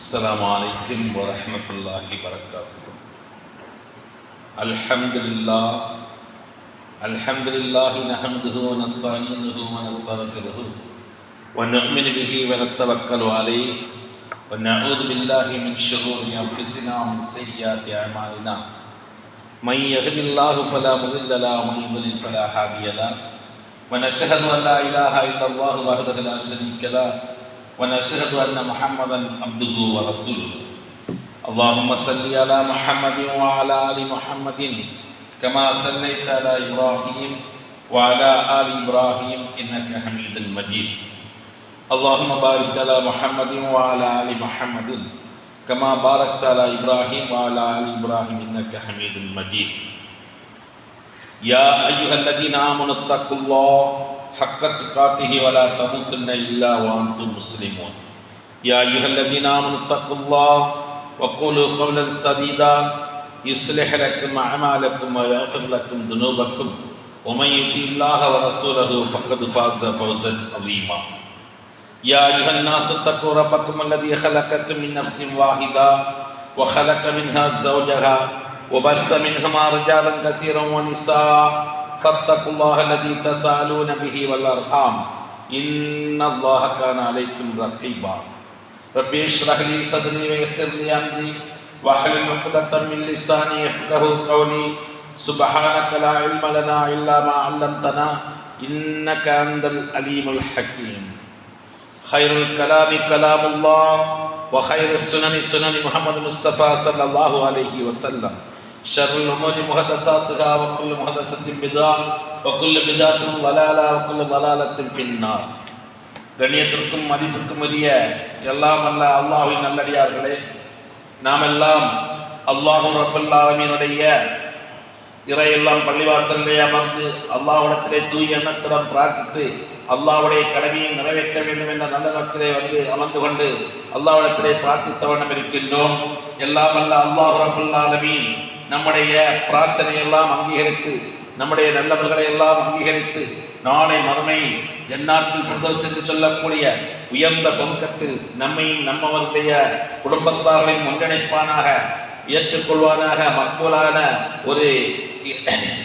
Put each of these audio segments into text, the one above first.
السلام عليكم ورحمة الله وبركاته. الحمد لله نحمده ونستعينه ونستغفره ونؤمن به ونتوكل عليه ونعوذ بالله من شرور أنفسنا ومن سيئات أعمالنا. من يهد الله فلا مضل له ومن يضلل فلا هادي له. ونشهد أن لا إله إلا الله وحده لا شريك له ونشهد أن محمدا عبده ورسوله. اللهم صل على محمد وعلى آل محمد كما صليت على إبراهيم وعلى آل إبراهيم إنك حميد مجيد. اللهم بارك على محمد وعلى آل محمد كما باركت على إبراهيم وعلى آل إبراهيم إنك حميد مجيد. يا أيها الذين آمنوا اتقوا الله حق تقاته ولا تموتن إلا وأنتم مسلمون. يا أيها الذين آمنوا اتقوا الله وقولوا قولا سديدا يصلح لكم أعمالكم ويغفر لكم ذنوبكم ومن يطع الله ورسوله فقد فاز فوزا عظيما. يا أيها الناس اتقوا ربكم الذي خلقكم من نفس واحدة وخلق منها زوجها وبث منهما رجالا كثيرا ونساء فاتقوا الله الذي تساءلون به والأرحام إن الله كان عليكم رقيبا. رب اشرح لي صدري ويسر لي أمري واحلل عقدة من لساني يفقهوا قولي. سبحانك لا علم لنا إلا ما علمتنا إنك أنت العليم الحكيم. خير الكلام كلام الله وخير السنن سنن محمد مصطفى صلى الله عليه وسلم. شر الأمور محدثاتها وكل محدثة بدعة وكل بدعة ضلالة وكل ضلالة في النار. கண்ணியத்திற்கும் மதிப்பிற்கும் உரிய எல்லாம் அல்ல அல்லாஹ்வின் நல்லடியார்களே, நாம் எல்லாம் அல்லாஹ் ரப்பல் ஆலமீனுடைய இறையெல்லாம் பள்ளிவாசலிலே அமர்ந்து அல்லாஹ்விடத்திலே தூய எண்ணத்துடன் பிரார்த்தித்து அல்லாஹ்வுடைய கடமையை நிறைவேற்ற வேண்டும் என்ற நல்ல நோக்கிலே அமர்ந்து கொண்டு அல்லாஹ்விடத்திலே பிரார்த்தித்த வண்ணம் இருக்கின்றோம். எல்லாம் அல்ல அல்லாஹ் ரப்பல் ஆலமீன் நம்முடைய பிரார்த்தனை எல்லாம் அங்கீகரித்து நம்முடைய நல்லவர்களை எல்லாம் அங்கீகரித்து நாளை மறுமை ஜன்னாத்துல் ஃபிர்தௌஸ் என்று சொல்லக்கூடிய உயர்ந்த சொர்க்கத்தில் நம்மையும் நம்மவருடைய குடும்பத்தார்களையும் ஒன்றிணைப்பானாக, ஏற்றுக்கொள்வானாக, மக்பூலான ஒரு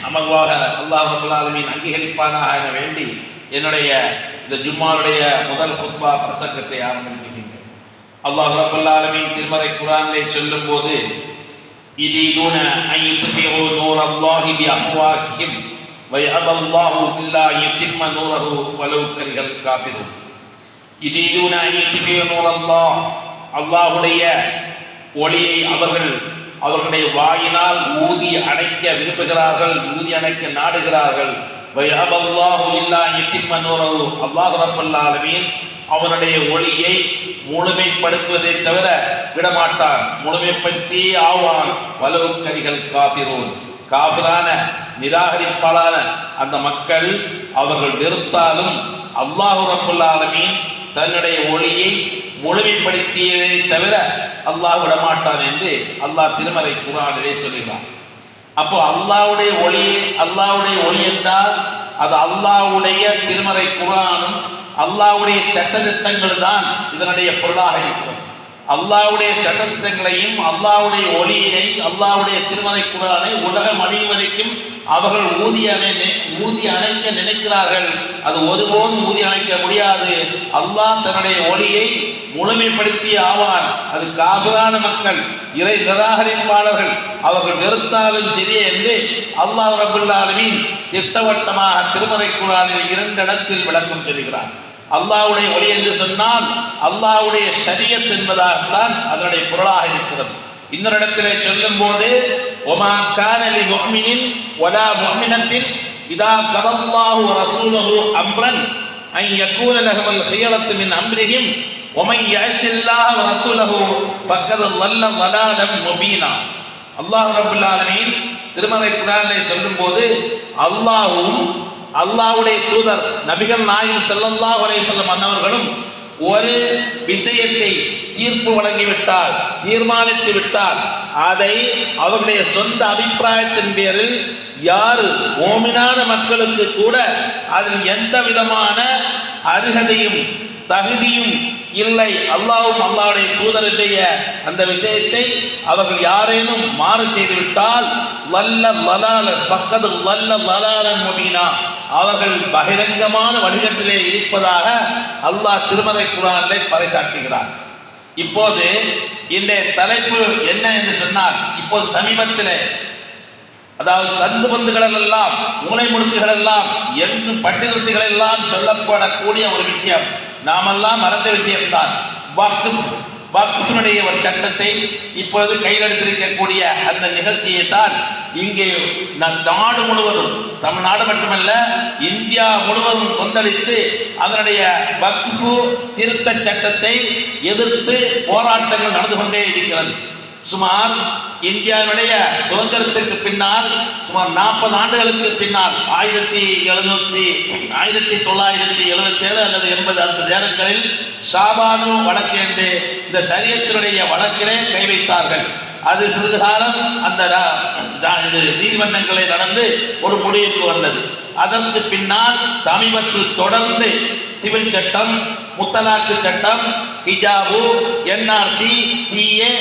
அமர்வாக அல்லாஹ் ரப்பல் ஆலமீன் அங்கீகரிப்பானாக என வேண்டி என்னுடைய இந்த ஜும்மாவுடைய முதல் ஹுத்பா பிரசங்கத்தை ஆரம்பிக்கின்றேன். அல்லாஹ் ரப்பல் ஆலமீன் திருமறை குர்ஆனிலே சொல்லும் போது يريدون أن يطفئوا نور الله بأفواههم ويأبى الله إلا أن يتم نوره ولو كره الكافرون. يريدون أن يطفئوا نور الله, அல்லாஹ்வுடைய ஒளியை அவர்களுடைய வாயினால் ஊதி அணைக்க விரும்புகிறார்கள், ஊதி அணைக்க நாடுகிறார்கள். ويأبى الله إلا أن يتم نوره, அல்லாஹ் ரப்பல் ஆலமீன் அவனுடைய ஒளியை முழுமைப்படுத்துவதை தவிர விடமாட்டான், முழுமைப்படுத்தி ஆவான். வலவு கரிகள் காஃபிரூன், காஃபிரான நிராகரிப்பாளான அந்த மக்கள் அவர்கள் வெறுத்தாலும் அல்லாஹ் ரப்பல் ஆலமீன் தன்னுடைய ஒளியை முழுமைப்படுத்தியதை தவிர அல்லாஹ் விடமாட்டான் என்று அல்லாஹ் திருமறை குர்ஆனிலே சொல்கிறான். அப்போ அல்லாஹ்வுடைய ஒளி என்றால் அது அல்லாஹ்வுடைய திருமறை குர்ஆனும் அல்லாஹ்வுடைய சட்டதிட்டங்கள் தான் இதனுடைய பொருளாக இருக்கிறது. அல்லாஹ்வுடைய சட்டதிட்டங்களையும் அல்லாஹ்வுடைய ஒளியை அல்லாஹ்வுடைய திருமறை குர்ஆனை உலகம் அழியும் வரைக்கும் அவர்கள் ஊதி அணைக்க நினைக்கிறார்கள். அது ஒருபோதும் ஊதி அணைக்க முடியாது. அல்லாஹ் தன்னுடைய ஒளியை முழுமைப்படுத்தி ஆவான். அது காஃபிரான மக்கள், இறை நிராகரிப்பாளர்கள் அவர்கள் வெறுத்தாலும் சரி என்று அல்லாஹ் ரப்பல் ஆலமீன் திட்டவட்டமாக திருமறை குர்ஆனில் 2 இடத்தில் விளக்கம் சொல்கிறார். அல்லாஹ்வுடைய ஒளி என்று சொன்னால் அல்லாஹ்வுடைய ஷரியத் என்பதாகத்தான் அதனுடைய பொருளாக இருக்கிறது. இன்னொரு இடத்திலே சொல்லும் போது ஒமா கான லி முஃமினின் வலா முஃமினத்தின் இதா கதல்லாஹு ரசூலுஹு அம்ரன் அன் யகூன லஹுல் ஹியரத்து மின் அம்ரிஹிம் வமன் யஅஸில்லாஹ ரசூலுஹு ஃபக்கத் ضل ضلالا முபீனா. அல்லாஹ் ரப்பல் ஆலமீன் திருமறை குர்ஆனிலே சொல்லும்போது அல்லாஹ்வும் அல்லாஹ்வுடைய தூதர் நபிகள் நாயகம் ஸல்லல்லாஹு அலைஹி வஸல்லம் அன்னவர்களும் ஒரு விஷயத்தை தீர்ப்பு வழங்கிவிட்டால், தீர்மானித்து விட்டால், அதை அவருடைய சொந்த அபிப்பிராயத்தின் பேரில் யார் மோமினான மக்களுக்கு கூட அதில் எந்த விதமான அருகதையும் தகுதியும் இல்லை அல்லாஹ்வும் அல்லாஹ்வுடைய தூதருடைய அந்த விஷயத்தை அவர்கள் யாரேனும் மாறு செய்துவிட்டால் அவர்கள் பகிரங்கமான வழிகட்டிலே இருப்பதாக அல்லாஹ் திருமறை குர்ஆனிலே பறைசாற்றுகிறார். இப்போது இந்த தலைப்பு என்ன என்று சொன்னால், இப்போது சமீபத்தில் அதாவது சந்து பந்துகள் எல்லாம் மூளை முடுக்குகள் எல்லாம் எங்கு பண்டிதர்கள் எல்லாம் சொல்லப்படக்கூடிய ஒரு விஷயம், நாமெல்லாம் மறந்த விஷயம்தான். வக்ஃபினுடைய ஒரு சட்டத்தை இப்பொழுது கையில் எடுத்திருக்கக்கூடிய அந்த நிகழ்ச்சியை தான் இங்கே நாடு முழுவதும், தமிழ்நாடு மட்டுமல்ல இந்தியா முழுவதும் கொந்தளித்து அதனுடைய வக்ஃபு திருத்த சட்டத்தை எதிர்த்து போராட்டங்கள் நடந்து கொண்டே இருக்கிறது. சுமார் இந்தியாவுடைய சுதந்திரத்திற்கு பின்னால் சுமார் 40 ஆண்டுகளுக்கு பின்னால் 1977 அல்லது 80 அந்த நேரங்களில் ஷாபானு வழக்கு என்று இந்த ஷரியத்தினுடைய வழக்கிலே கை வைத்தார்கள். அது சிறிது காலம் அந்த நீதிமன்றங்களை நடந்து ஒரு முடிவுக்கு வந்தது. அதற்கு பின்னால் சமீபத்தில் தொடர்ந்து சிவில் சட்டம், முத்தலாக்கு சட்டம், ஹிஜாபு, என்ஆர்சி, சிஏ,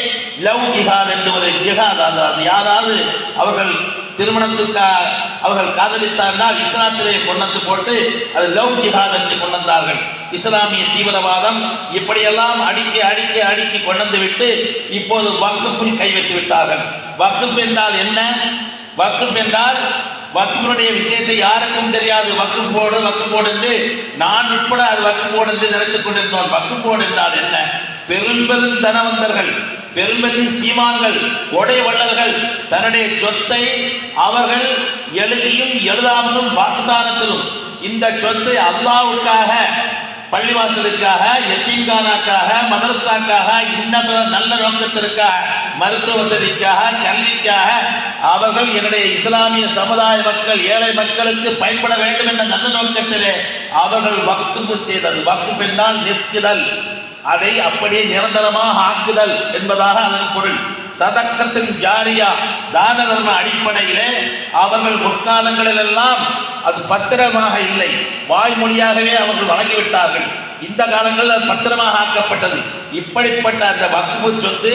லவ் ஜிஹாத் என்று ஒரு ஜிஹாத், அதாவது யாராவது அவர்கள் திருமணத்துக்காக அவர்கள் காதலித்தார்கள் இஸ்லாத்திலே கொண்டு போட்டு அது லவ் ஜிஹாத் என்று கொண்டு வந்தார்கள். இஸ்லாமிய தீவிரவாதம் இப்படியெல்லாம் அடுக்கி கொண்டு விட்டு இப்போது வக்ஃபில் கை வைத்து விட்டார்கள். வக்ஃப் என்றால் என்ன? வக்ஃப் என்றால் வக்ஃபினுடைய விஷயத்தை யாருக்கும் தெரியாது. வக்ஃப் போர்டு என்று நான் உட்பட அது வக்ஃப் போர்டு என்று நினைத்துக் கொண்டிருந்தோம். வக்ஃப் போர்டு என்றால் என்ன? பெரும் தனவந்தர்கள், பெரும் சீமான்கள், கொடை வள்ளல்கள் தன்னுடைய சொத்தை அவர்கள் எழுதியும் எழுதாமலும் வாக்குதானத்திலும் இந்த சொத்தை அல்லாஹ்வுக்காக, பள்ளிவாசலுக்காக, எத்தீம்கானாக்காக, மதரசாக்காக, இன்னும் நல்ல நோக்கத்திற்காக, மருத்துவ வசதிக்காக, கல்விக்காக அவர்கள் என்னுடைய இஸ்லாமிய சமுதாய மக்கள், ஏழை மக்களுக்கு பயன்பட வேண்டும் என்ற நல்ல நோக்கத்திலே அவர்கள் வக்ஃப் செய்தது. வக்ஃப் என்றால் நிற்குதல், அதை அப்படியே நிரந்தரமாக ஆக்குதல் என்பதாக அதன் பொருள். சதக்கத்தின் ஜாரியா, தான தர்ம அடிப்படையிலே அவர்கள் முற்காலங்களில் எல்லாம் அது பத்திரமாக இல்லை, வாய்மொழியாகவே அவர்கள் வழங்கிவிட்டார்கள். இந்த காலங்களில் அது பத்திரமாக ஆக்கப்பட்டது. இப்படிப்பட்ட அந்த வக்ஃபு சொத்து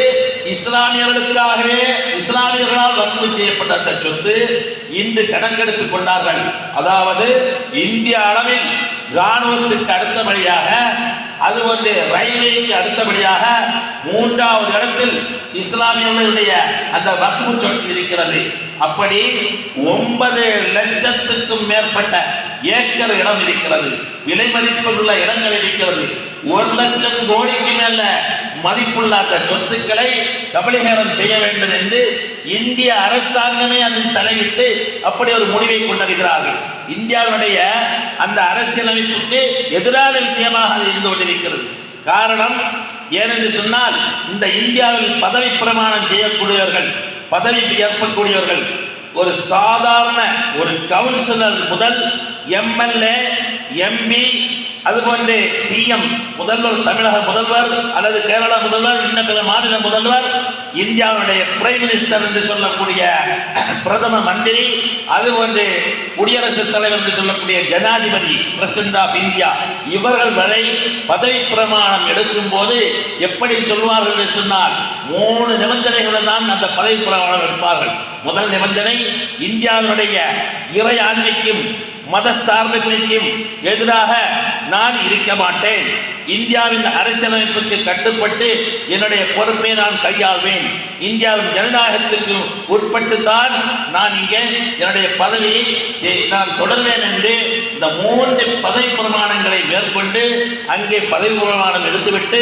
இஸ்லாமியர்களுக்காகவே, இஸ்லாமியர்களால் வக்ஃபு செய்யப்பட்ட அந்த சொத்து இன்று கணக்கெடுத்துக் கொண்டார்கள். அதாவது இந்திய அளவில் இராணுவத்துக்கு அடுத்தபடியாக, அது வந்து ரயில்வேக்கு அடுத்தபடியாக 3வது இடத்தில் இஸ்லாமியர்களுடைய அந்த வக்ஃபு சொத்து இருக்கிறது. அப்படி 9 லட்சத்துக்கும் மேற்பட்ட ஏக்கர் இடம் இருக்கிறது, விலை மதிப்புள்ள இடங்கள் இருக்கிறது. 1 லட்சம் கோடிக்கு மேல மதிப்புள்ள அந்த சொத்துக்களை கபலீகரம் செய்ய வேண்டும் என்று இந்திய அரசாங்கமே அதில் தலையிட்டு அப்படி ஒரு முடிவை கொண்டிருக்கிறார்கள். இந்தியாவுடைய அந்த அரசியலமைப்புக்கு எதிரான விஷயமாக அது இருந்து கொண்டிருக்கிறது. காரணம் ஏனென்று சொன்னால், இந்த இந்தியாவில் பதவி பிரமாணம் செய்யக்கூடியவர்கள், பதவி ஏற்கக்கூடியவர்கள் ஒரு சாதாரண ஒரு கவுன்சிலர் முதல் எம்எல்ஏ, எம்பி, அதுபோன்று சிஎம், முதல்வர், தமிழக முதல்வர் அல்லது கேரளா முதல்வர், இன்னும் பிற மாநில முதல்வர், இந்தியாவுடைய பிரைம் மினிஸ்டர் என்று சொல்லக்கூடிய பிரதம மந்திரி, அதுபோன்று குடியரசுத் தலைவர் என்று சொல்லக்கூடிய ஜனாதிபதி, பிரசிடென்ட் ஆஃப் இந்தியா, இவர்கள் வரை பதவி பிரமாணம் எடுக்கும் போது எப்படி சொல்வார்கள் என்று சொன்னால் 3 நிபந்தனைகளுடன் தான் அந்த பதவி பிரமாணம் எடுப்பார்கள். முதல் நிபந்தனை, இந்தியாவுடைய இறை ஆண்மைக்கும் மத சார்பின்மைக்கும் எதிராக நான் இருக்க மாட்டேன், இந்தியாவின் அரசியலமைப்புக்கு கட்டுப்பட்டு என்னுடைய பொறுப்பை நான் கையாள்வேன், இந்தியாவின் ஜனநாயகத்துக்கு உட்பட்டு தான் நான் இங்கே என்னுடைய பதவியை நான் தொடர்வேன் என்று இந்த 3 பதவி பிரமாணங்களை மேற்கொண்டு அங்கே பதவி பிரமாணம் எடுத்துவிட்டு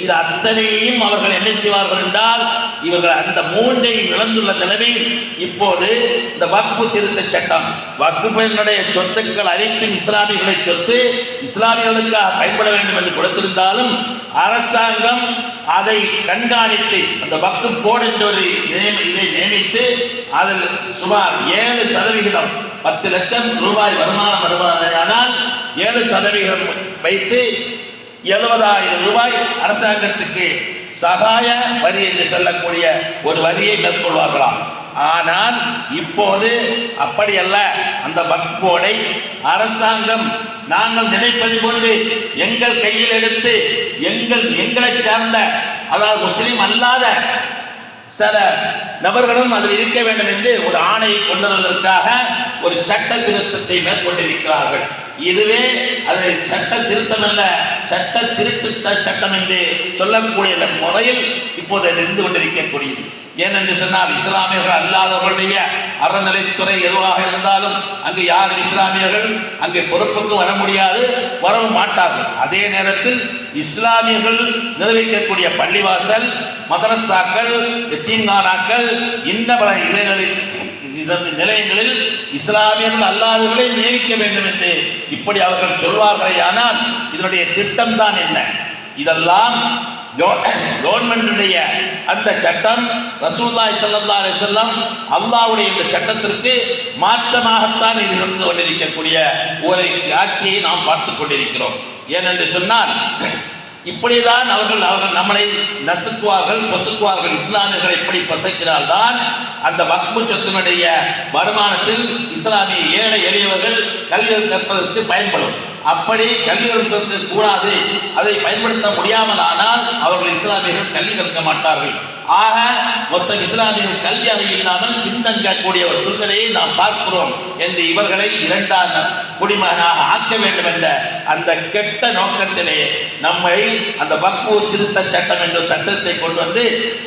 இது அத்தனையும் அவர்கள் என்ன செய்வார்கள் என்றால், இவர்கள் அந்த 3ஐயும் இழந்துள்ள நிலைமையில் இப்போது இந்த வக்ஃபு திருத்த சட்டம், வக்ஃபினுடைய சொத்துக்கள் அனைத்தும் இஸ்லாமியர்களை சொத்து, இஸ்லாமியர்களுக்காக பயன்பட வேண்டும் என்று கொடுத்திருந்தாலும் அரசாங்கம் அதை கண்காணித்து அந்த வக்ஃப் போர்டு என்ற ஒரு இதை நியமித்து அதில் சுமார் 7% 10 லட்சம் ரூபாய் வருமானம் வருமானால் 7% வைத்து 70,000 ரூபாய் அரசாங்கத்துக்கு சகாய வரி என்று சொல்லக்கூடிய ஒரு வரியை மேற்கொள்வார்களாம். ஆனால் இப்போது அப்படியல்ல. அந்த வக்ஃப் போர்டை அரசாங்கம் நாங்கள் நினைப்பது போன்று எங்கள் கையில் எடுத்து எங்களை சார்ந்த, அதாவது முஸ்லிம் அல்லாத சில நபர்களும் அதில் இருக்க வேண்டும் என்று ஒரு ஆணையை கொண்டு வருவதற்காக ஒரு சட்ட திருத்தத்தை மேற்கொண்டிருக்கிறார்கள். இதுவே அது சட்ட திருத்தம் அல்ல, சட்ட திருத்த சட்டம் என்று சொல்லக்கூடிய முறையில் இப்போது அது இருந்து கொண்டிருக்கக்கூடியது. ஏனென்று சொன்னால் இஸ்லாமியர்கள் அல்லாதவர்களுடைய அறநிலைத்துறை எதுவாக இருந்தாலும் அங்கு யாரும் இஸ்லாமியர்கள் அங்கே பொறுப்புக்கு வர முடியாது, வரவும் மாட்டார்கள். அதே நேரத்தில் இஸ்லாமியர்கள் நிர்வகிக்கக்கூடிய பள்ளிவாசல், மதரசாக்கள், எத்தீம்கானாக்கள், இன்ன பல நிலையங்களில் இஸ்லாமியர்கள் அல்லாதவர்களை நியமிக்க வேண்டும் என்று இப்படி அவர்கள் சொல்வார்களே. ஆனால் இதனுடைய திட்டம் தான் என்ன? இதெல்லாம் கவர்மெண்டுடைய அந்த சட்டம் ரசூலுல்லாஹி ஸல்லல்லாஹு அலைஹி வஸல்லம் அல்லாஹ்வுடைய இந்த சட்டத்திற்கு மாற்றமாகத்தான் இது இருந்து கொண்டிருக்கக்கூடிய ஒரு ஆட்சியை நாம் பார்த்து கொண்டிருக்கிறோம். ஏனென்று சொன்னால் இப்படிதான் அவர்கள் நம்மளை நசுக்குவார்கள், பொசுக்குவார்கள். இஸ்லாமியர்களை இப்படி பசைக்கிறால்தான் அந்த வக்ஃபு சொத்தினுடைய வருமானத்தில் இஸ்லாமிய ஏழை எளியவர்கள் கல்வி கற்பதற்கு பயன்படும். அப்படி கல்வி கற்பதற்கு கூடாது, அதை பயன்படுத்த முடியாமல் ஆனால் அவர்கள் இஸ்லாமியர்கள் கல்வி கற்க மாட்டார்கள். ஆக மொத்தம் இஸ்லாமியர்கள் கல்வி அறிவு இல்லாமல் பின்தங்கக்கூடிய ஒரு சூழ்நிலையை நாம் பார்க்கிறோம் என்று இவர்களை இரண்டாம் குடிமகனாக ஆக்க வேண்டும் என்ற அந்த கெட்ட நோக்கத்திலே நம்மை அந்த வக்ஃபு திருத்த சட்டம் என்ற சட்டத்தை கொண்டு வந்து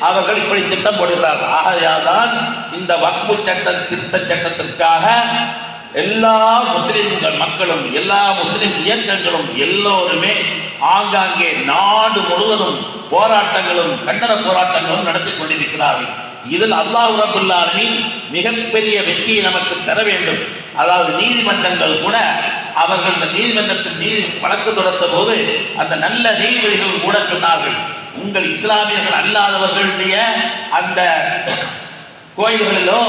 அவர்கள் இப்படி திட்டம் போடுகிறார்கள். ஆகையால்தான் இந்த வக்ஃபு சட்ட திருத்த சட்டத்திற்காக எல்லா முஸ்லிம்கள் மக்களும், எல்லா முஸ்லிம் இயக்கங்களும் எல்லோருமே ஆங்காங்கே நாடு முழுவதும் போராட்டங்களும் கண்டன போராட்டங்களும் நடத்தி கொண்டிருக்கிறார்கள். இதில் அல்லாஹ் ரப்பல் ஆலமீன் மிகப்பெரிய வெற்றியை நமக்கு தர வேண்டும். அதாவது நீதிமன்றங்கள் கூட அவர்கள் இந்த நீதிமன்றத்தில் நீதி வழக்கு தொடர்ந்த போது அந்த நல்ல நீதிபதிகள் கூட சொன்னார்கள், உங்கள் இஸ்லாமியர்கள் அல்லாதவர்களுடைய அந்த கோயில்களிலோ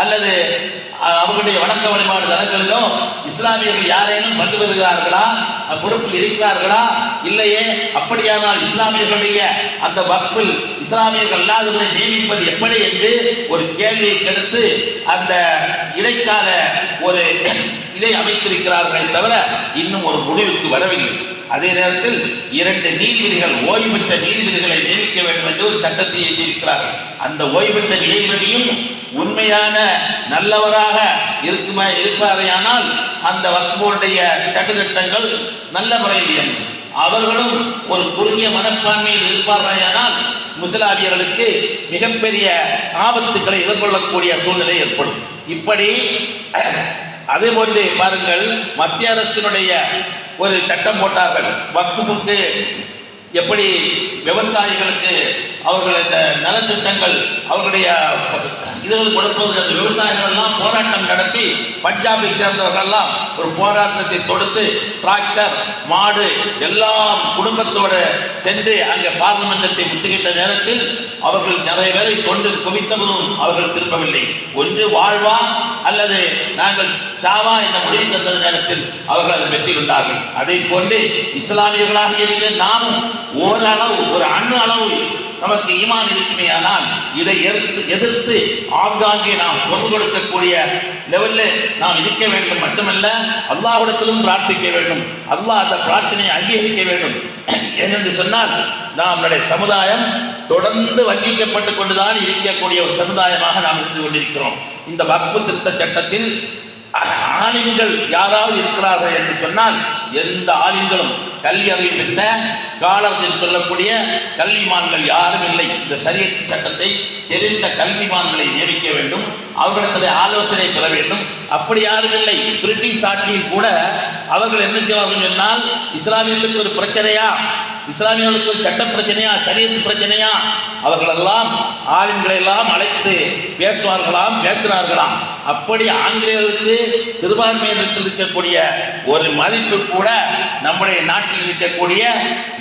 அல்லது அவர்களுடைய வணக்க வழிபாடு தலங்களிலோ இஸ்லாமியர்கள் யாரேனும் பங்கு பெறுகிறார்களா, பொறுப்பில் இருக்கிறார்களா? இல்லையே. அப்படியானால் இஸ்லாமியர்களுடைய அந்த வக்ஃபில் இஸ்லாமியர்கள் அல்லாதவர்களை நியமிப்பது எப்படி என்று ஒரு கேள்வியை கெடுத்து அந்த இடைக்கால ஒரு இதை அமைத்திருக்கிறார்களே தவிர இன்னும் ஒரு முடிவுக்கு வரவில்லை. அதே நேரத்தில் 2 நீதிபதிகள், ஓய்வு பெற்ற நீதிபதிகளை நியமிக்க வேண்டும் என்று ஒரு சட்டத்தை எழுதியிருக்கிறார்கள். அந்த ஓய்வு பெற்ற நீதிபதியும் உண்மையான நல்லவராக இருப்பாரையானால் அந்த வக்ஃபுடைய சட்டத்திட்டங்கள் நல்ல முறையில் இயங்கும். அவர்களும் ஒரு குறுகிய மனப்பான்மையில் இருப்பார்களானால் முஸ்லிம்களுக்கு மிகப்பெரிய ஆபத்துக்களை எதிர்கொள்ளக்கூடிய சூழ்நிலை ஏற்படும். இப்படி அதே போன்று பாருங்கள், மத்திய அரசினுடைய ஒரு சட்டம் போட்டார்கள். வக்ஃபுக்கு எப்படி விவசாயிகளுக்கு அவர்கள் இந்த நலத்திட்டங்கள் அவர்களுடைய இதுகள் கொடுப்பது, அந்த விவசாயிகள் எல்லாம் போராட்டம் நடத்தி பஞ்சாபை சேர்ந்தவர்கள் எல்லாம் ஒரு போராட்டத்தை தொடுத்து டிராக்டர், மாடு எல்லாம் குடும்பத்தோடு சென்று அங்கே பார்லிமெண்டத்தை முற்றுகின்ற நேரத்தில் அவர்கள் நிறைய பேரை கொண்டு குவித்ததும் அவர்கள் திரும்பவில்லை. ஒன்று வாழ்வா அல்லது நாங்கள் சாவா என்ற முடிவு தந்த நேரத்தில் அவர்கள் அதை வெற்றி கொண்டார்கள். அதை போன்று இஸ்லாமியர்களாக இருக்கிற நாமும் ஓரளவு, ஒரு அணு அளவு நமக்கு ஈமான் இருக்குமே, ஆனால் இதை எதிர்த்து ஆங்காங்கே நாம் பொருள் கொடுக்கக்கூடிய லெவலில் நாம் இருக்க வேண்டும். மட்டுமல்ல, அல்லாஹ்விடத்திலும் பிரார்த்திக்க வேண்டும். அல்லாஹ் அந்த பிரார்த்தனையை அங்கீகரிக்க வேண்டும். ஏனென்று சொன்னால் நம்முடைய சமுதாயம் தொடர்ந்து வஞ்சிக்கப்பட்டு கொண்டுதான் இருக்கக்கூடிய ஒரு சமுதாயமாக நாம் இருந்து கொண்டிருக்கிறோம். இந்த வக்ஃபு திருத்த சட்டத்தில் ஆலிம்கள் யாராவது இருக்கிறார்கள் என்று சொன்னால் எந்த ஆலிம்களும், கல்வி அறிவு பெற்ற ஸ்காலர்கள் சொல்லக்கூடிய கல்விமான்கள் யாரும் இல்லை. இந்த ஷரியத் சட்டத்தை தெரிந்த கல்விமான்களை நியமிக்க வேண்டும், அவர்களிடத்தில் ஆலோசனை பெற வேண்டும். அப்படி யாரும் இல்லை. பிரிட்டிஷ் ஆட்சியில் கூட அவர்கள் என்ன செய்வார்கள் சொன்னால், இஸ்லாமியர்களுக்கு ஒரு பிரச்சனையா, இஸ்லாமியர்களுக்கு ஒரு சட்ட பிரச்சனையா, ஷரியத் பிரச்சனையா, அவர்களெல்லாம் ஆலிம்களை எல்லாம் அழைத்து பேசுகிறார்களாம். அப்படி ஆங்கிலேயர்களுக்கு சிறுபான்மையினத்தில் இருக்கக்கூடிய ஒரு மதிப்பு கூட நம்முடைய நாட்டில் இருக்கக்கூடிய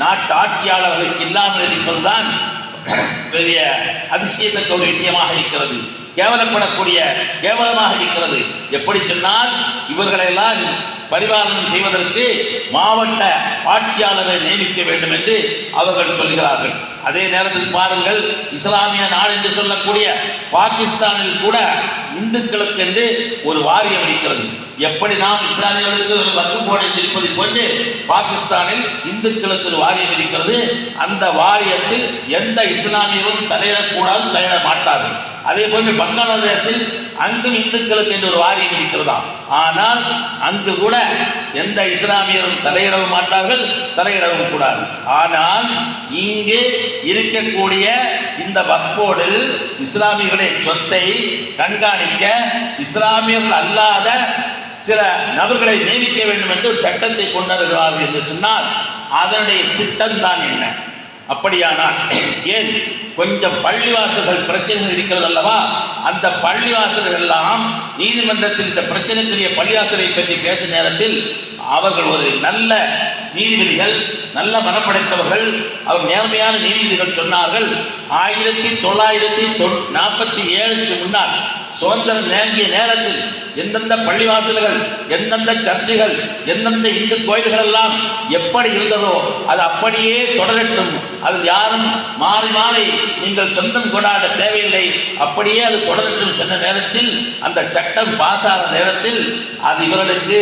நாட்டு ஆட்சியாளர்களுக்கு இல்லாமல் இருப்பதுதான் பெரிய அதிசயத்தக்க ஒரு விஷயமாக இருக்கிறது. கேவலப்படக்கூடிய கேவலமாக இருக்கிறது. எப்படி சொன்னால் இவர்களெல்லாம் பரிபாலனம் செய்வதற்கு மாவட்ட ஆட்சியாளரை நியமிக்க வேண்டும் என்று அவர்கள் சொல்கிறார்கள். அதே நேரத்தில் பாருங்கள், இஸ்லாமிய நாடு என்று சொல்லக்கூடிய பாகிஸ்தானில் கூட இந்துக்களுக்கு என்று ஒரு வாரியம் இருக்கிறது. எப்படி நாம் இஸ்லாமியர்களுக்கு ஒரு வக்ஃப் போர்டு இருப்பதை போன்று பாகிஸ்தானில் இந்துக்களுக்கு ஒரு வாரியம் இருக்கிறது. அந்த வாரியத்தில் எந்த இஸ்லாமியரும் தலையிடக்கூடாது, தலையிட மாட்டார்கள். அதே போன்று பங்களாதேஷில் அங்கும் இந்துக்களுக்கு என்று ஒரு வாரியம் இருக்கிறதா, ஆனால் அங்கு கூட எந்த இஸ்லாமியரும் தலையிடவும் மாட்டார்கள், தலையிடவும் கூடாது. ஆனால் இங்கு இருக்கக்கூடிய இந்த வக்ஃப் போர்டில் இஸ்லாமியர்களின் சொத்தை கண்காணிக்க இஸ்லாமியர்கள் அல்லாத சில நபர்களை நியமிக்க வேண்டும் என்று ஒரு சட்டத்தை கொண்டாடுகிறார்கள் என்று சொன்னால் அதனுடைய திட்டம் தான் என்ன? அப்படியானால் ஏன் கொஞ்சம் பள்ளிவாசல்கள் பிரச்சனைகள் இருக்கிறது அல்லவா, அந்த பள்ளிவாசல்கள் எல்லாம் நீதிமன்றத்தில் இந்த பிரச்சனைக்குரிய பள்ளிவாசலை பற்றி பேசும் நேரத்தில் அவர்கள் ஒரு நல்ல நீதிபதிகள், நல்ல மனப்படைத்தவர்கள், அவர் நேர்மையான நீதிபதிகள் சொன்னார்கள், 1947 முன்னால் சுதந்திரம் நேங்கிய நேரத்தில் எந்தெந்த பள்ளிவாசல்கள், எந்தெந்த சர்ச்சுகள், எந்தெந்த இந்து கோயில்கள் எல்லாம் எப்படி இருந்ததோ அது அப்படியே தொடரட்டும், அது யாரும் மாறி மாறி நீங்கள் சொந்தம் கொண்டாட தேவையில்லை, அப்படியே அது தொடரட்டும் சொன்ன நேரத்தில், அந்த சட்டம் பாஸ் ஆன நேரத்தில் அது இவர்களுக்கு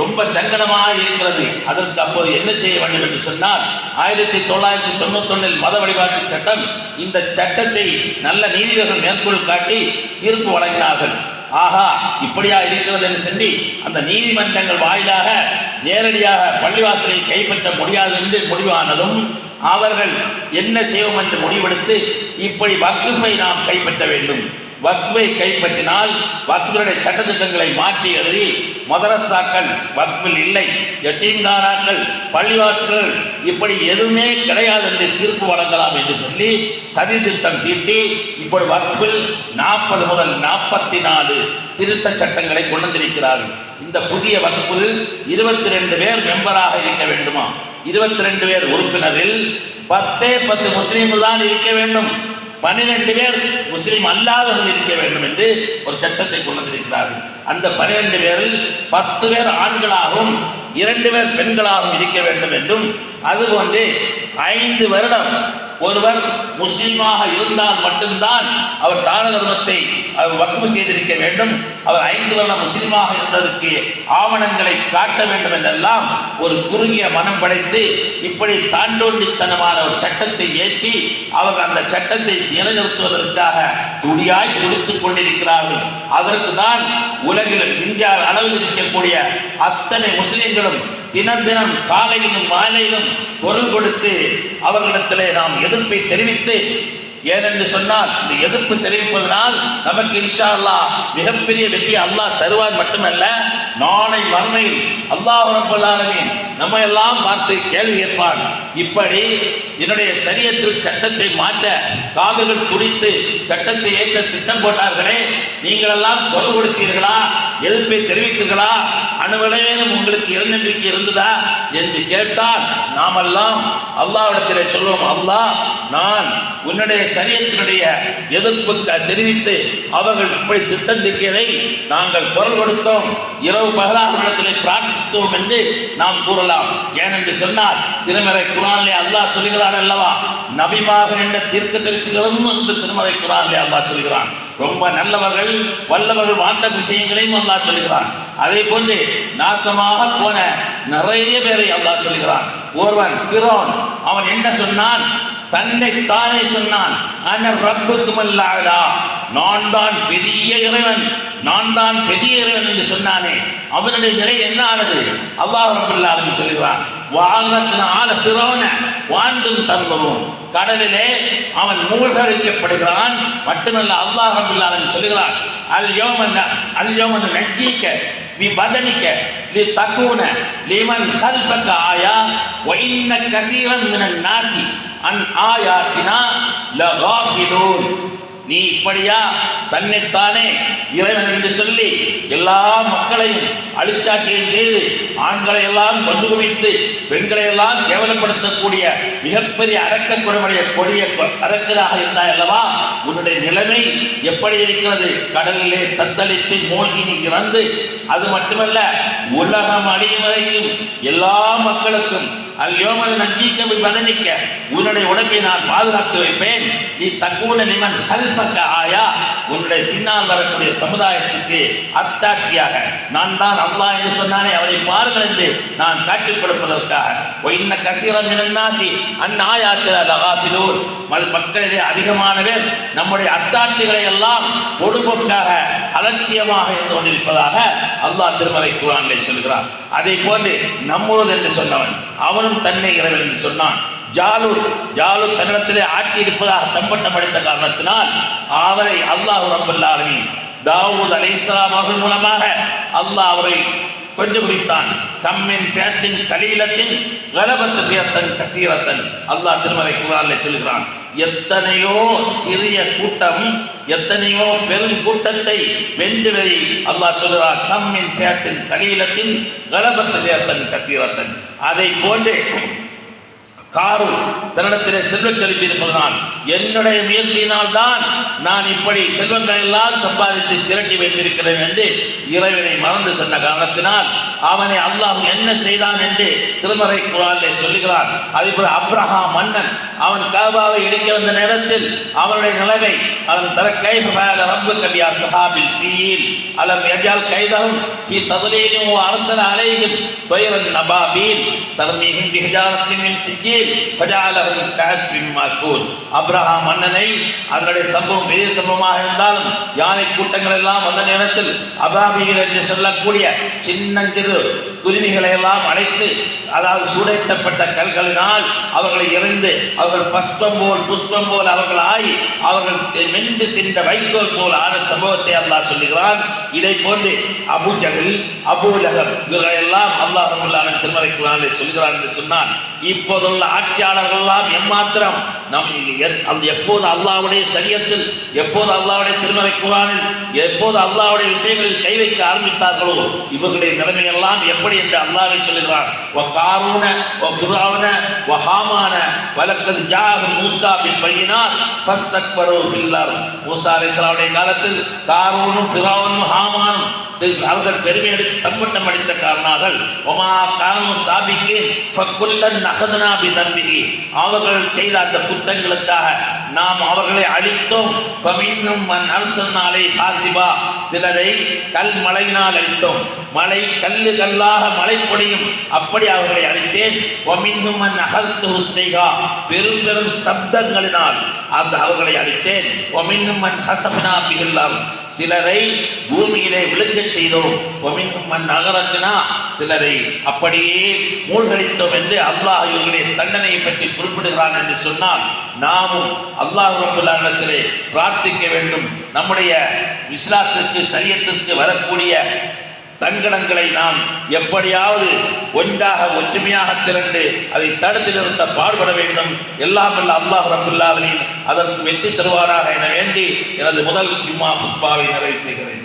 ரொம்ப சங்கடமாக இருக்கிறது. அதற்கு அப்போது என்ன செய்ய வேண்டும் என்று சொன்னால் 1991 மத வழிபாட்டு சட்டம், இந்த சட்டத்தை நல்ல நீதிபதிகள் மேற்கோள் காட்டி தீர்ப்பு வழங்கினார்கள். ஆஹா, இப்படியா இருக்கிறது என்று சொல்லி அந்த நீதிமன்றங்கள் வாயிலாக நேரடியாக பள்ளிவாசலை கைப்பற்ற முடியாது என்று முடிவானதும் அவர்கள் என்ன செய்வோம் என்று முடிவெடுத்து இப்படி வக்ஃபை நாம் கைப்பற்ற வேண்டும். வக்ஃபை கைப்பற்றினால் வக்ஃபுடைய சட்டத்திட்டங்களை மாற்றி எழுதி மதரசாக்கள் வக்ஃபில் இல்லை, யத்தீம்கானாக்கள், பள்ளிவாசல்கள் இப்படி எதுவுமே கிடையாது என்று தீர்ப்பு வழங்கலாம் என்று சொல்லி சதி திட்டம் தீட்டி இப்படி வக்ஃபில் 40 முதல் 44 திருத்த சட்டங்களை கொண்டு வந்திருக்கிறார்கள். இந்த புதிய வக்ஃபில் 22 பேர் மெம்பராக இருக்க வேண்டுமா, 22 பேர் உறுப்பினரில் 10 முஸ்லீம்கள் தான் இருக்க வேண்டும், 12 பேர் முஸ்லீம் அல்லாதவர்கள் இருக்க வேண்டும் என்று ஒரு சட்டத்தை கொண்டு வந்திருக்கிறார்கள். அந்த 12 பேரில் 10 பேர் ஆண்களாகவும் 2 பேர் பெண்களாகவும் இருக்க வேண்டும் என்றும், அதுபோன்று 5 வருடம் ஒருவர் முஸ்லீமாக இருந்தால் மட்டும்தான் அவர் தான தர்மத்தை வக்ஃப் செய்திருக்க வேண்டும், அவர் 5 வருடம் முஸ்லீமாக இருந்ததற்கு ஆவணங்களை காட்ட வேண்டும் என்றெல்லாம் ஒரு குறுகிய மனம் படைத்து இப்படி தாண்டோண்டித்தனமான ஒரு சட்டத்தை ஏற்றி அவர் அந்த சட்டத்தை நிலைநிறுத்துவதற்காக துடியாய் துடித்துக் கொண்டிருக்கிறார்கள். அதற்கு தான் உலகில் இந்தியா அளவில் இருக்கக்கூடிய அத்தனை முஸ்லிம்களும் தினம் தினம் காலையிலும் மாலையிலும் பொருள் கொடுத்து அவர்களிடத்திலே நாம் எதிர்ப்பை தெரிவித்து, ஏனென்று சொன்னால் இந்த எதிர்ப்பு தெரிவிப்பதனால் நமக்கு இன்ஷா அல்லாஹ் மிகப்பெரிய வெற்றி அல்லாஹ் தருவார் மட்டுமல்ல, நாளை மறுமையில் அல்லாஹ் ரப்பல் ஆலமீன் நம்ம எல்லாம் பார்த்து கேள்வி கேட்பான். இப்படி என்னுடைய ஷரியத்தில் சட்டத்தை மாற்ற காதுகள் துடித்து சட்டத்தை ஏற்ற திட்டம் போட்டார்களே, நீங்கள் எல்லாம் குரல் கொடுத்தீர்களா, எதிர்ப்பை தெரிவித்தீர்களா, அணுவளவேனும் உங்களுக்கு இறைநம்பிக்கை இருந்ததா என்று கேட்டால் நாமெல்லாம் அல்லாஹ்விடத்தில் சொல்வோம், அல்லாஹ் நான் உன்னுடைய ஷரியத்தினுடைய எதிர்ப்பு தெரிவித்து அவர்கள் இப்படி திட்டம் தீட்டியதை நாங்கள் குரல் கொடுத்தோம், இரவு பகலாக பிரார்த்தித்தோம் என்று நாம் கூறலாம். ஏனென்று சொன்னால் திருமறை குர்ஆனிலே அல்லாஹ் சொல்கிறான் அல்லவா, நபிமாக நின்ற தீர்க்கதரிசிகளும் வந்து திருமறை குர்ஆனிலே அல்லாஹ் சொல்கிறான், ரொம்ப நல்லவர்கள் வல்லவர்கள் வாழ்ந்த விஷயங்களையும் அல்லாஹ் சொல்கிறான். அதே போன்று நாசமாக போன நிறைய பேரை அல்லாஹ் சொல்கிறான். ஒருவன் ஃபிரௌன், அவன் என்ன சொன்னான், தன்னை தானே சொன்னான், அன ரப்புக்குமுல் அலா, நான் தான் பெரிய இறைவன், நான் தான் பெரிய இறைவன் என்று சொன்னானே, அவனுடைய நிலை என்ன ஆனது? அல்லாஹ் ரப்பல் ஆலமீன் சொல்கிறான், வஅகத்னா ஆல ஃபிரௌன வஅன்தும் தன்துரூன், கடலிலே அவன் மூழ்கடிக்கப்படுகிறான். மட்டுமல்ல அல்லாஹ் ரப்பல் ஆலமீன் சொல்கிறான், அல் யௌம நஜ்ஜீக பிபதனிக லிதகூன லிமன் கல்ஃபக ஆயா வ இன்ன கஸீரன் மினன் நாஸி அன் ஆயாத்தினா லகாஃபிலூன். நீ இப்படியா தன்னைத்தானே இறைவன் என்று சொல்லி எல்லா மக்களையும் அழிச்சாட்டியம் செய்து ஆண்களை எல்லாம் கொண்டு குவித்து பெண்களை எல்லாம் கேவலப்படுத்தக்கூடிய மிகப்பெரிய அரக்க குணமுடைய கொடிய அரக்கராக இருந்தாய் அல்லவா? உன்னுடைய நிலைமை எப்படி இருக்கிறது? கடலிலே தத்தளித்து மூழ்கி நீ இறந்து, அது மட்டுமல்ல உலகம் அழியும் வரைக்கும் எல்லா மக்களுக்கும் அல்யோமல் நஞ்சிக்க பதனிக்க உன்னுடைய உடம்பை நான் பாதுகாத்து வைப்பேன். நீ தக்கூன நிமன் ஹல்ஃபக்க ஆயா, உன்னுடைய பின்னால் வரக்கூடிய சமுதாயத்துக்கு அத்தாட்சியாக நான் தான் அல்லாஹ் என்று சொன்னானே அவரை பாருங்கள் என்று நான் காட்டிக் கொடுப்பதற்காக. இன்ன கசீரம் மினன்னாசி அந்நாயாத்திர லகாஃபிலூன், மக்களிலே அதிகமான பேர் நம்முடைய அத்தாட்சிகளை எல்லாம் பொடுபோக்காக அலட்சியமாக இருந்து கொண்டிருப்பதாக அல்லாஹ் திருமறை குர்ஆனிலே சொல்கிறார். அதை போன்று நம்முவது என்று சொன்னவன் அவனும் தன்னை இறைவன் என்று சொன்னான். ஜாலூத் தன்னிடத்திலே ஆட்சி இருப்பதாக தம்பட்டம் அடைந்த காரணத்தினால் அவரை அல்லாஹ் ரப்பல் ஆலமீன் தாவூத் அலைஹிஸ்ஸலாம் அவர்கள் மூலமாக அல்லாஹ் அவரை கொண்டு குறித்தான். கம்மின் ஃபியத்தின் கலீலத்தின் கலபத்து ஃபியத்தன் கசீரத்தன், அல்லாஹ் திருமறை குர்ஆனிலே சொல்கிறான். எத்தனையோ சிறிய கூட்டம் எத்தனையோ பெரும் கூட்டத்தை வென்றுவதை அல்லாஹ் சொல்கிறார். கம்மின் ஃபியத்தின் கலீலத்தின் கலபத்து ஃபியத்தன் கசீரத்தன். அதை போன்று காரூன் தன்னிடத்திலே செல்வச் செழிப்பு இருப்பதனால் என்னுடைய முயற்சியினால் தான் நான் இப்படி செல்வங்களை எல்லாம் சம்பாதித்து திரட்டி வைத்திருக்கிறேன் என்று இறைவனை மறந்து சொன்ன காரணத்தினால் அவனை அல்லாஹ் என்ன செய்தான் என்று திருமறை குர்ஆனிலே சொல்லுகிறார். அதேபோல அப்ரஹாம் மன்னன் அவன் காபாவை இடிக்க வந்த நேரத்தில் அவனுடைய நிலைமை அவன் தர கைஃப ஃபஅல ரப்புக பி அஸ்ஹாபில் ஃபீல் அலம் யஜல் கைதஹும் ஃபீ தத்லீலின் வ அர்ஸல அலைஹிம் தய்ரன் நபாபீல் தர்மீஹிம் பிஹிஜாரத்தின் மின் சிஜ்ஜீல் ஃபஜஅலஹும் கஅஸ்ஃபின் மஅகூல். அப்ரஹாம் மன்னனை அதனுடைய சம்பவம் பெரிய சம்பவமாக இருந்தாலும் யானை கூட்டங்கள் எல்லாம் வந்த நேரத்தில் அபாபிகள் என்று சொல்லக்கூடிய சின்னஞ்சிறு குருவிகளை எல்லாம் அடைத்து, அதாவது சூடைத்தப்பட்ட கல்களினால் அவர்களை எறிந்து அவர்கள் புஷ்பம் போல் அவர்கள் ஆகி அவர்கள் மென்று தின்ற வைக்கோல் போல் ஆன சம்பவத்தை அல்லாஹ் சொல்லுகிறான். இதை போன்று அபு ஜஹல், அபூ லஹப் இவர்களெல்லாம் அல்லாஹ் ரப்பல் ஆலமீன் திருமறை குர்ஆனிலே சொல்கிறார் என்று சொன்னான். இப்போதுள்ள ஆட்சியாளர்கள் எல்லாம் எம்மாத்திரம் எப்போது அல்லாஹ்வுடைய ஷரியத்தில், எப்போது அல்லாஹ்வுடைய திருமறை குர்ஆனில், எப்போது அல்லாஹ்வுடைய விஷயங்களில் கை வைக்க ஆரம்பித்தார்களோ இவர்களுடைய நிலைமையெல்லாம் எப்படி என்று அல்லாஹ்வே சொல்லுகிறார். وقارون وفرعون وهامان ولقد جاءهم موسى بالبينات فاستكبروا في الارض. மூசா அலைஹிஸ்ஸலாமுடைய காலத்தில் காரூனும் ஃபிரௌனும் ஹாமானும் அவர்கள் பெருமை எடுத்து தம்பட்டம் அடித்த காரணார்கள். ஒமா கானு சாபிக்கீன் ஃபக்குல்லன் நஹதுனா பிதம்பிஹி, அவர்கள் செய்த அந்த குற்றங்களுக்காக நாம் அவர்களை அழித்தோம். ஃபமின்ஹும் மன் அர்ஸல்னா அலைஹி ஹாசிபா, சிலரை கல் மழையினால் அழித்தோம். மழை கல்லு கல்லாக மழை பொழியும், அப்படி அவர்களை அழித்தேன். வமின்ஹும் மன் அஹல்துஹு ஸைஹா, பெரும் பெரும் சப்தங்களினால் அந்த அவர்களை அழித்தேன். வமின்ஹும் மன் ஹஸஃப்னா பிஹில் அர்த், சிலரை பூமியிலே விழுங்கச் செய்தோம். வமின்ஹும் மன் அகரக்னா, சிலரை அப்படியே மூழ்கடித்தோம் என்று அல்லாஹ் இவர்களுடைய தண்டனையை பற்றி குறிப்பிடுகிறான் என்று சொன்னால் நாமும் அல்லாஹ் ரப்பல் ஆலமீனிடத்திலே பிரார்த்திக்க வேண்டும். நம்முடைய இஸ்லாத்திற்கு ஷரியத்திற்கு வரக்கூடிய தங்கடங்களை நாம் எப்படியாவது ஒற்றுமையாக திரண்டு அதை தடுத்து நிறுத்த பாடுபட வேண்டும். எல்லாம் வல்ல அல்லாஹ் ரப்பல் ஆலமீன் அதற்கு வெற்றி தருவாராக என வேண்டி எனது முதல் ஜும்மா குத்பாவை நிறைவு செய்கிறேன்.